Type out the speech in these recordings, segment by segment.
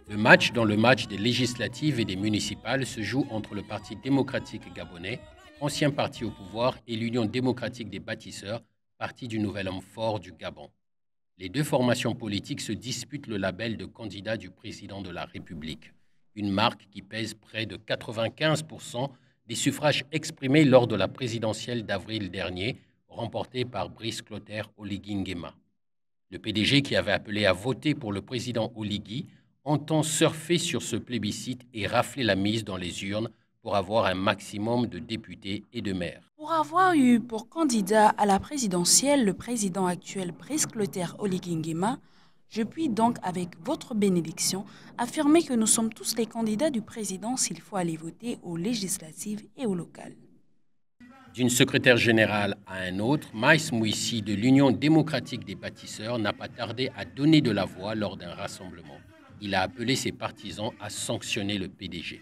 Le match dans le match des législatives et des municipales se joue entre le Parti démocratique gabonais, ancien parti au pouvoir, et l'Union démocratique des bâtisseurs, parti du nouvel homme fort du Gabon. Les deux formations politiques se disputent le label de candidat du président de la République, une marque qui pèse près de 95% des suffrages exprimés lors de la présidentielle d'avril dernier, remportée par Brice Clotaire Oligui Nguema. Le PDG, qui avait appelé à voter pour le président Oligui, entend surfer sur ce plébiscite et rafler la mise dans les urnes pour avoir un maximum de députés et de maires. Pour avoir eu pour candidat à la présidentielle le président actuel Brice Clotaire Oligui Nguema, je puis donc, avec votre bénédiction, affirmer que nous sommes tous les candidats du président s'il faut aller voter aux législatives et aux locales. D'une secrétaire générale à un autre, Maïs Mouissi de l'Union démocratique des bâtisseurs n'a pas tardé à donner de la voix lors d'un rassemblement. Il a appelé ses partisans à sanctionner le PDG.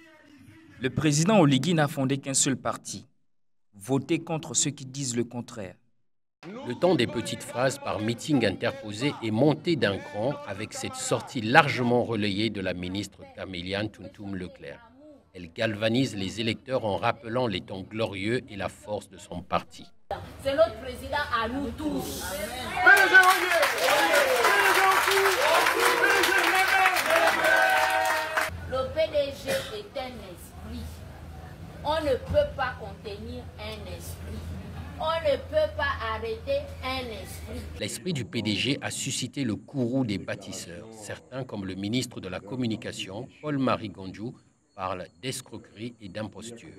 Le président Oligui n'a fondé qu'un seul parti. Votez contre ceux qui disent le contraire. Le temps des petites phrases par meeting interposé est monté d'un cran avec cette sortie largement relayée de la ministre Caméliane Tountoum Leclerc. Elle galvanise les électeurs en rappelant les temps glorieux et la force de son parti. C'est notre président à nous tous. Le PDG est un esprit. On ne peut pas contenir un esprit. On ne peut pas arrêter un esprit. L'esprit du PDG a suscité le courroux des bâtisseurs. Certains, comme le ministre de la Communication, Paul-Marie Gondjou, parlent d'escroquerie et d'imposture.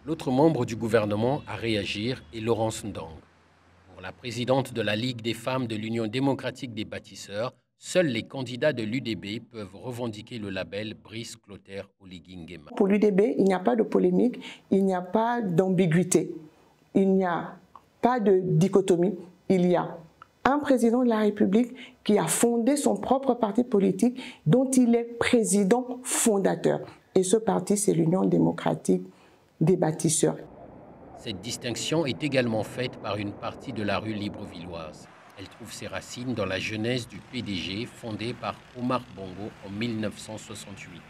L'autre membre du gouvernement à réagir est Laurence Ndang. Pour la présidente de la Ligue des femmes de l'Union démocratique des bâtisseurs, seuls les candidats de l'UDB peuvent revendiquer le label Brice Clotaire Oligui Nguema. Pour l'UDB, il n'y a pas de polémique, il n'y a pas d'ambiguïté, il n'y a pas de dichotomie. Il y a un président de la République qui a fondé son propre parti politique dont il est président fondateur. Et ce parti, c'est l'Union démocratique des bâtisseurs. Cette distinction est également faite par une partie de la rue Librevilloise. Elle trouve ses racines dans la genèse du PDG fondé par Omar Bongo en 1968.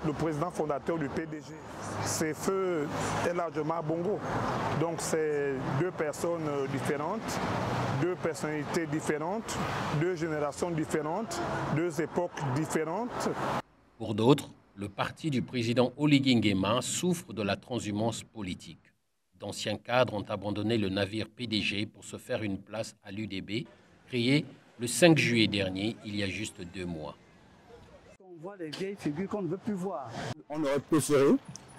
Le président fondateur du PDG, c'est Feu El Hadj Omar Bongo. Donc c'est deux personnes différentes, deux personnalités différentes, deux générations différentes, deux époques différentes. Pour d'autres, le parti du président Oligui Nguema souffre de la transhumance politique. D'anciens cadres ont abandonné le navire PDG pour se faire une place à l'UDB, créé le 5 juillet dernier, il y a juste 2 mois. On voit les vieilles figures qu'on ne veut plus voir. On aurait préféré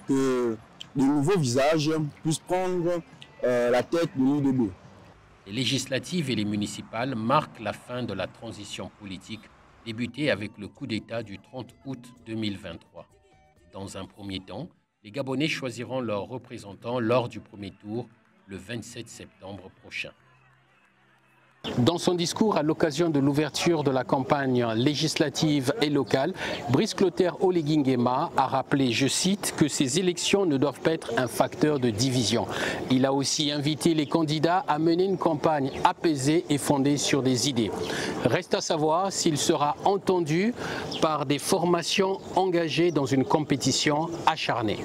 que de nouveaux visages puissent prendre la tête de l'UDB. Les législatives et les municipales marquent la fin de la transition politique, débutée avec le coup d'État du 30 août 2023. Dans un premier temps, les Gabonais choisiront leurs représentants lors du premier tour le 27 septembre prochain. Dans son discours à l'occasion de l'ouverture de la campagne législative et locale, Brice Clotaire Oligui Nguema a rappelé, je cite, que ces élections ne doivent pas être un facteur de division. Il a aussi invité les candidats à mener une campagne apaisée et fondée sur des idées. Reste à savoir s'il sera entendu par des formations engagées dans une compétition acharnée.